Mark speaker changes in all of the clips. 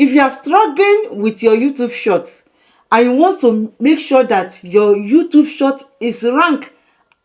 Speaker 1: If you are struggling with your YouTube shorts and you want to make sure that your YouTube short is ranked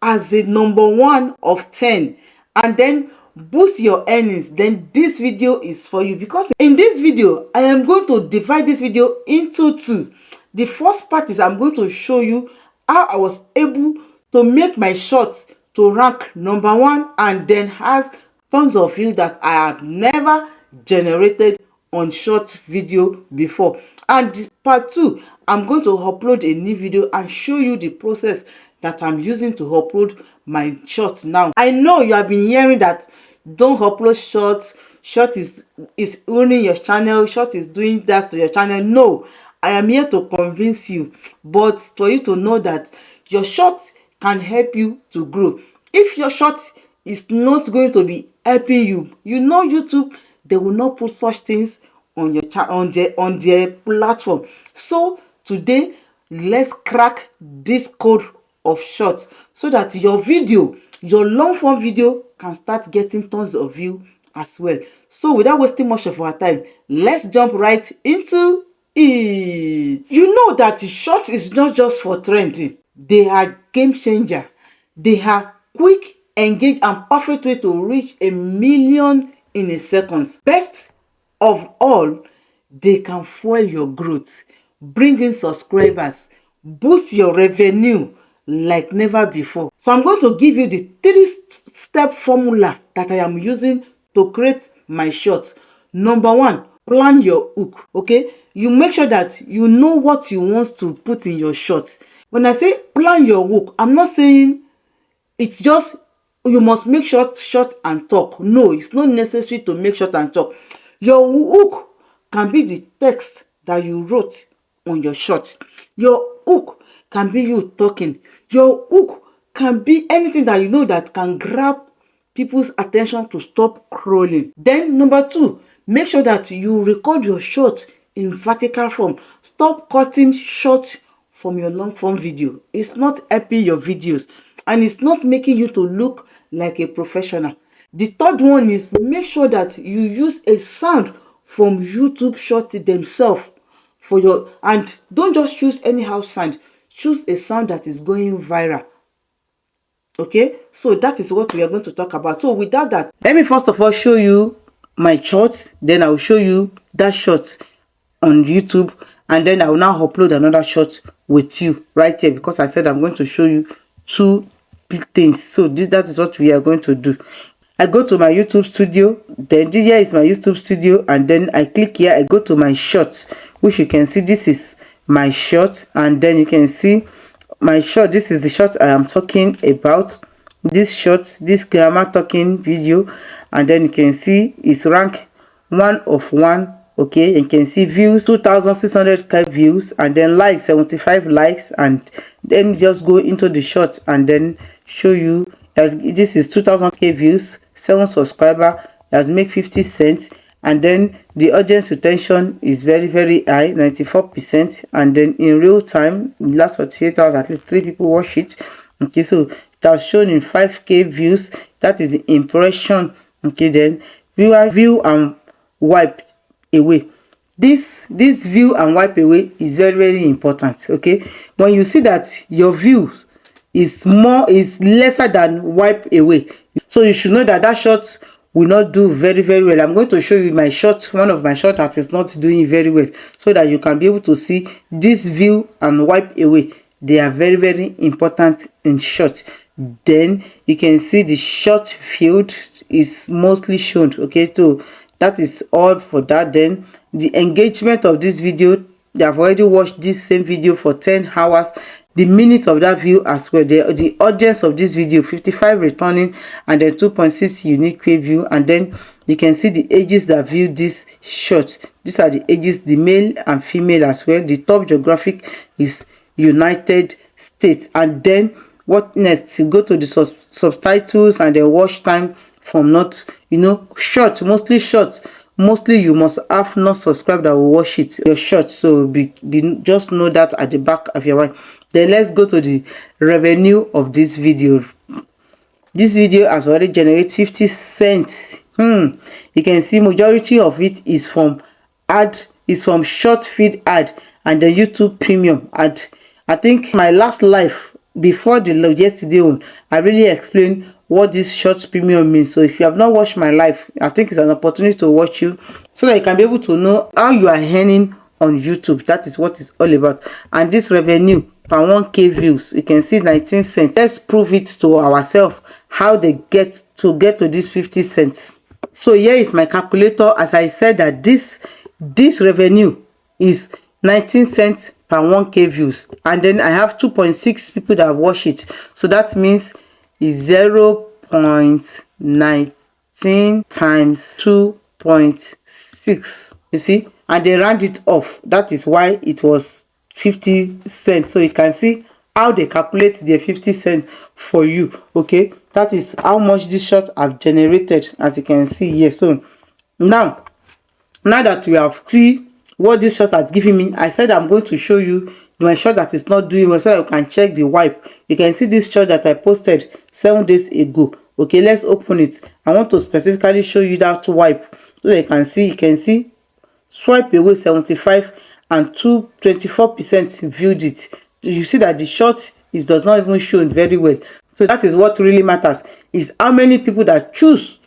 Speaker 1: as the number 1 of 10 and then boost your earnings, then this video is for you. Because in this video, I am going to divide this video into 2. The first part is I'm going to show you how I was able to make my shorts to rank number 1 and then has tons of views that I have never generated on short video before. And part 2, I'm going to upload a new video and show you the process that I'm using to upload my shorts now. I know you have been hearing that don't upload shorts, short is ruining your channel, short is doing that to your channel. No, I am here to convince you, but for you to know that your short can help you to grow. If your short is not going to be helping you, you know YouTube, they will not put such things on your on their platform. So today, let's crack this code of shorts so that your video, your long form video, can start getting tons of view as well. So without wasting much of our time, let's jump right into it. You know that short is not just for trending. They are game changer. They are quick, engage, and perfect way to reach 1 million in a second. Best of all, they can fuel your growth, bring in subscribers, boost your revenue like never before. So I'm going to give you the 3-step formula that I am using to create my shorts. Number 1, plan your hook. Okay, you make sure that you know what you want to put in your shorts. When I say plan your hook, I'm not saying it's just you must make short and talk. No, it's not necessary to make short and talk. Your hook can be the text that you wrote on your short. Your hook can be you talking. Your hook can be anything that you know that can grab people's attention to stop scrolling. Then number 2, make sure that you record your short in vertical form. Stop cutting short from your long form video. It's not helping your videos and it's not making you to look like a professional. The third one is make sure that you use a sound from YouTube shorts themselves for your, and don't just choose anyhow sound. Choose a sound that is going viral. Okay, so that is what we are going to talk about. So without that, let me first of all show you my shorts, then I will show you that short on YouTube, and then I will now upload another short with you right here, because I said I'm going to show you 2 big things. So that is what we are going to do. I go to my YouTube studio, then here is my YouTube studio, and then I click here, I go to my shorts, which you can see this is my short, and then you can see my short. This is the short I am talking about. This short, this grammar talking video, and then you can see it's ranked 1 of 1. Okay, you can see views 2,600 views, and then likes 75 likes, and then just go into the short and then show you as this is 2,000 views, 7 subscriber, has made 50 cents, and then the audience retention is very high, 94%, and then in real time, in the last 48 hours, at least 3 people watch it. Okay, so it has shown in 5K views. That is the impression. Okay, then view and wipe away. This view and wipe away is very important. Okay, when you see that your views is lesser than wipe away, so you should know that short will not do very well. I'm going to show you my short, one of my short that is not doing very well, so that you can be able to see this view and wipe away. They are very important in short. Then you can see the short field is mostly shown. Okay, so that is all for that. Then the engagement of this video, they have already watched this same video for 10 hours. The minute of that view as well. The audience of this video, 55 returning, and then 2.6 unique view. And then you can see the ages that view this short. These are the ages, the male and female as well. The top geographic is United States. And then what next? You go to the subtitles and the watch time from not, short, mostly short. Mostly you must have not subscribed that will watch it, your short. So just know that at the back of your mind. Then let's go to the revenue of this video. This video has already generated 50 cents. You can see majority of it is from ad is from short feed ad and the YouTube Premium ad. I think my last live before the yesterday one, I really explained what this short premium means. So if you have not watched my live, I think it's an opportunity to watch you so that you can be able to know how you are earning on YouTube. That is what it's all about. And this revenue per 1k views, you can see 19 cents. Let's prove it to ourselves how they get to this 50 cents. So here is my calculator. As I said that this revenue is 19 cents per 1k views, and then I have 2.6 people that have watched it, so that means is 0.19 times 2.6, you see, and they round it off. That is why it was 50 cents. So you can see how they calculate their 50 cents for you. Okay, that is how much this short have generated, as you can see here. So now that we have seen what this shot has given me, I said I'm going to show you my shot that is not doing well so that you can check the wipe. You can see this shot that I posted 7 days ago. Okay, let's open it. I want to specifically show you that wipe so that you can see swipe away 75 and 24% viewed it. You see that the shot does not even show very well. So that is what really matters, is how many people that choose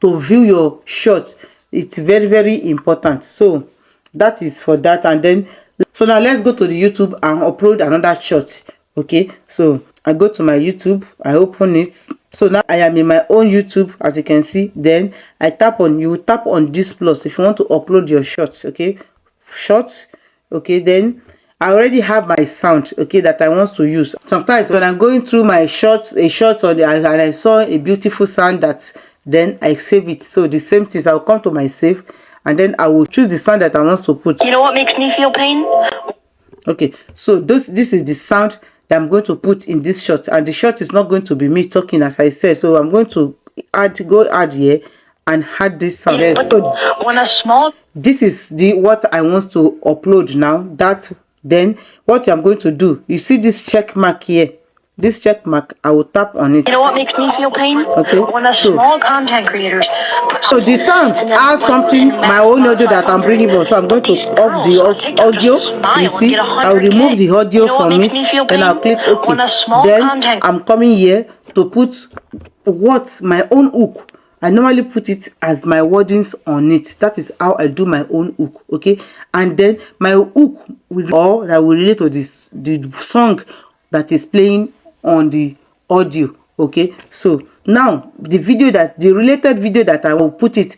Speaker 1: to view your shot. It's very, very important. So that is for that. And then so now let's go to the YouTube and upload another shot. Okay, so I go to my YouTube, I open it. So now I am in my own YouTube, as you can see. Then I tap on, you tap on this plus if you want to upload your shots. Okay, shots. Okay, then I already have my sound, okay, that I want to use. Sometimes when I'm going through my shots, a shot on the, and I saw a beautiful sound, that then I save it. So the same things, I'll come to my save and then I will choose the sound that I want to put.
Speaker 2: You know what makes me feel pain?
Speaker 1: Okay, so this is the sound that I'm going to put in this shot, and the shot is not going to be me talking, as I said. So I'm going to add here and add this sound.
Speaker 2: Yeah,
Speaker 1: so
Speaker 2: when a small,
Speaker 1: this is what I want to upload now. That then what I'm going to do, you see this check mark here, this check mark, I will tap on it.
Speaker 2: You know what makes me feel pain?
Speaker 1: Okay,
Speaker 2: when a small content creators.
Speaker 1: So the sound has something, my own audio that I'm bringing on. So I'm going to off the audio. You see, I'll remove the audio from it, then I'll click OK. Then I'm coming here to put what my own hook. I normally put it as my wordings on it. That is how I do my own hook. Okay, and then my hook will relate to the song that is playing on the audio. Okay, so now the related video that I will put it,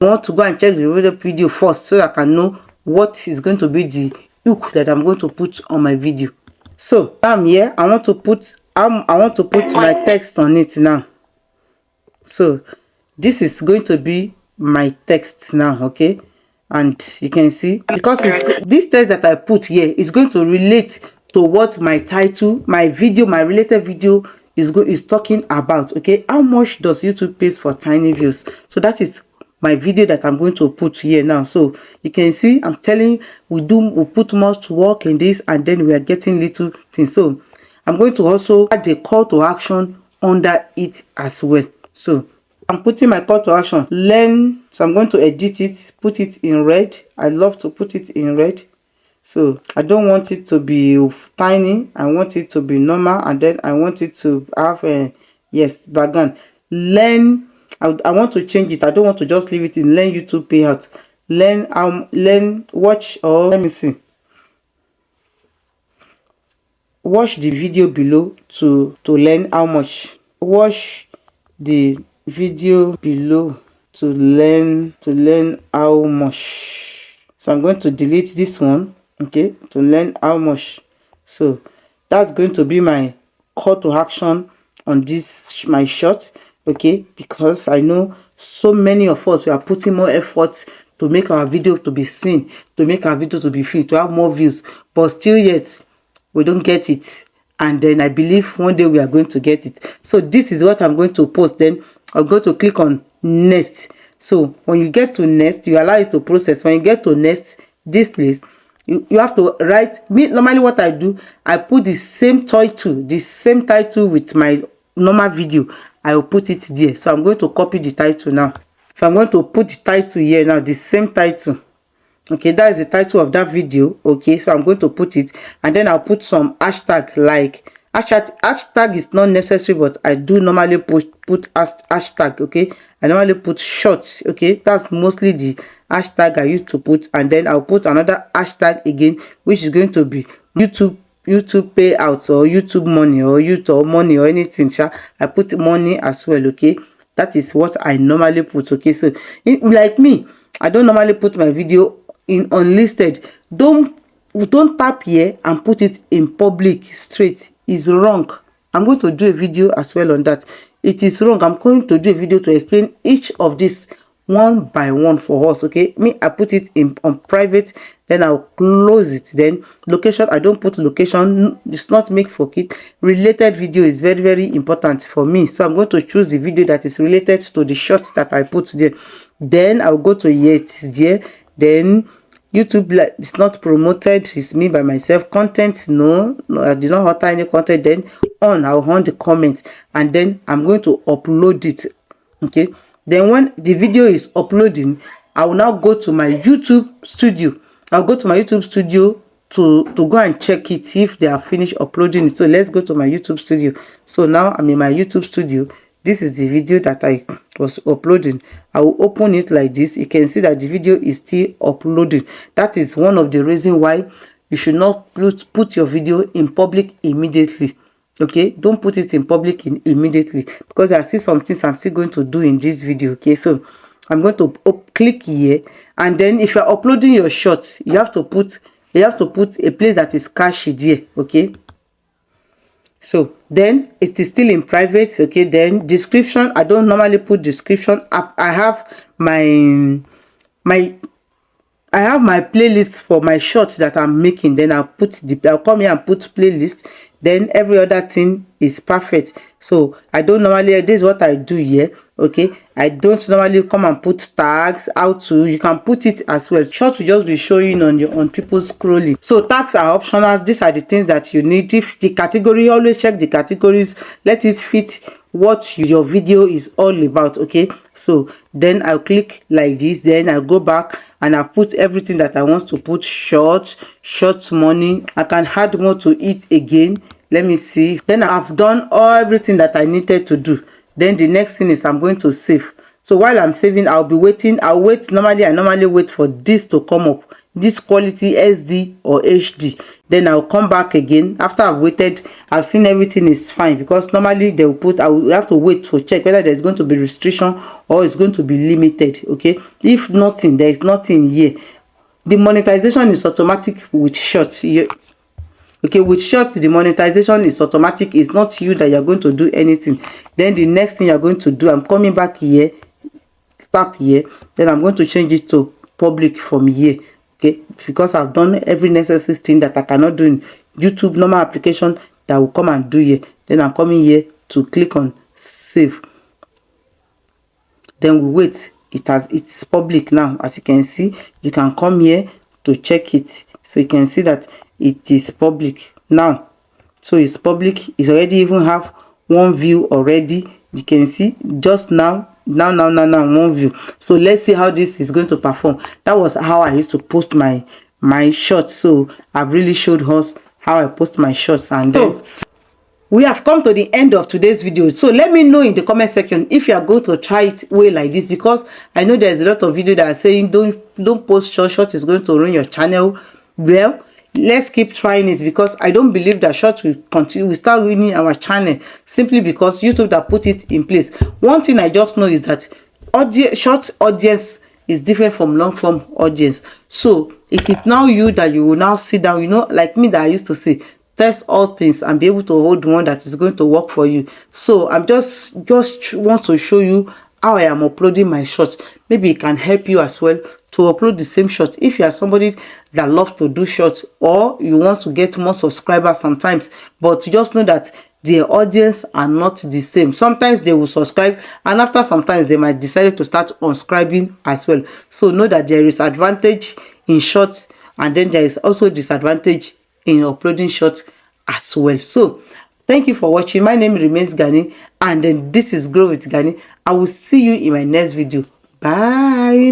Speaker 1: I want to go and check the related video first so that I can know what is going to be the hook that I'm going to put on my video. So I'm here, I want to put my text on it now. So this is going to be my text now. Okay, and you can see, because this text that I put here is going to relate to what my title, my related video is talking about. Okay, how much does YouTube pay for tiny views? So that is my video that I'm going to put here now. So you can see, I'm telling you, we put much work in this, and then we are getting little things. So I'm going to also add the call to action under it as well. So I'm putting my call to action, learn. So I'm going to edit it, put it in red. I love to put it in red. So I don't want it to be tiny, I want it to be normal, and then I want it to have a background. Learn, I want to change it. I don't want to just leave it in learn YouTube payout. Learn, watch, or let me see, watch the video below to learn how much. Watch the video below to learn how much. So I'm going to delete this one. Okay, to learn how much. So that's going to be my call to action on this my shot. Okay, because I know so many of us, we are putting more effort to make our video to be seen, to make our video to be viewed, to have more views, but still yet we don't get it. And then I believe one day we are going to get it. So this is what I'm going to post. Then I'm going to click on next. So when you get to next, you allow it to process. When you get to next, this place, you have to write. Normally what I do, I put the same title with my normal video. I will put it there. So I'm going to copy the title now. So I'm going to put the title here now, the same title. Okay, that is the title of that video. Okay, so I'm going to put it, and then I'll put some hashtag. Like hashtag is not necessary, but I do normally put hashtag. Okay, I normally put shorts. Okay, that's mostly the hashtag I used to put, and then I'll put another hashtag again, which is going to be YouTube payouts, or YouTube money, or YouTube money, or anything. I put money as well. Okay, that is what I normally put. Okay, so like me, I don't normally put my video in unlisted. Don't tap here and put it in public straight. Is wrong. I'm going to do a video as well on that. It is wrong. I'm going to do a video to explain each of this one by one for us. Okay, me, I put it in on private, then I'll close it. Then location, I don't put location. It's not make for kid. Related video is very, very important for me, so I'm going to choose the video that is related to the shorts that I put there. Then I'll go to here. It's there. Then YouTube, like, it's not promoted, it's me by myself. Content, no, I did not alter any content. Then I'll on the comments, and then I'm going to upload it. Okay, then when the video is uploading, I will now go to my YouTube studio. I'll go to my YouTube studio to go and check it if they are finished uploading it. So let's go to my YouTube studio. So now I'm in my YouTube studio. This is the video that I was uploading. I will open it like this. You can see that the video is still uploading. That is one of the reasons why you should not put your video in public immediately. Okay, don't put it in public immediately, because there are still some things I'm still going to do in this video. Okay, so I'm going to click here, and then if you're uploading your shorts, you have to put a place that is cached there. Okay, so then it is still in private. Okay, then description, I don't normally put description. I have my playlist for my shorts that I'm making. Then I'll come here and put playlist. Then every other thing is perfect. So I don't normally, this is what I do here. Okay, I don't normally come and put tags. You can put it as well. Shorts will just be showing on people scrolling. So tags are optional. These are the things that you need. If the category, always check the categories, let it fit what your video is all about. Okay, so then I'll click like this. Then I'll go back and I've put everything that I want to put. Shorts money. I can add more to it again. Let me see. Then I've done everything that I needed to do. Then the next thing is I'm going to save. So while I'm saving, I'll be waiting. I normally wait for this to come up, this quality SD or HD. Then I'll come back again after I've waited. I've seen everything is fine, because normally they will put, I will have to wait to check whether there's going to be restriction or it's going to be limited. Okay, if nothing, there is nothing here. The monetization is automatic with shorts here. Okay, with short, the monetization is automatic. It's not you that you're going to do anything. Then the next thing you're going to do, I'm coming back here, tap here, then I'm going to change it to public from here. Okay, because I've done every necessary thing that I cannot do in YouTube normal application, that will come and do here. Then I'm coming here to click on save. Then we wait. It's public now. As you can see, you can come here to check it. So you can see that it is public now. So it's public. It's already even have one view already. You can see just now one view. So let's see how this is going to perform. That was how I used to post my shorts. So I've really showed us how I post my shorts. And then we have come to the end of today's video. So let me know in the comment section if you are going to try it way like this, because I know there's a lot of video that are saying don't post short is going to ruin your channel. Well, let's keep trying it, because I don't believe that short will start ruining our channel simply because YouTube that put it in place. One thing I just know is that short audience is different from long form audience. So if it's now you that you will now sit down, you know, like me that I used to say, test all things and be able to hold one that is going to work for you. So I'm just want to show you how I am uploading my shorts. Maybe it can help you as well to upload the same shorts. If you are somebody that loves to do shorts, or you want to get more subscribers sometimes, but you just know that their audience are not the same. Sometimes they will subscribe, and after sometimes they might decide to start unscribing as well. So know that there is advantage in shorts, and then there is also disadvantage in uploading shorts as well. So thank you for watching. My name remains Gani, and then this is Grow with Gani. I will see you in my next video. Bye.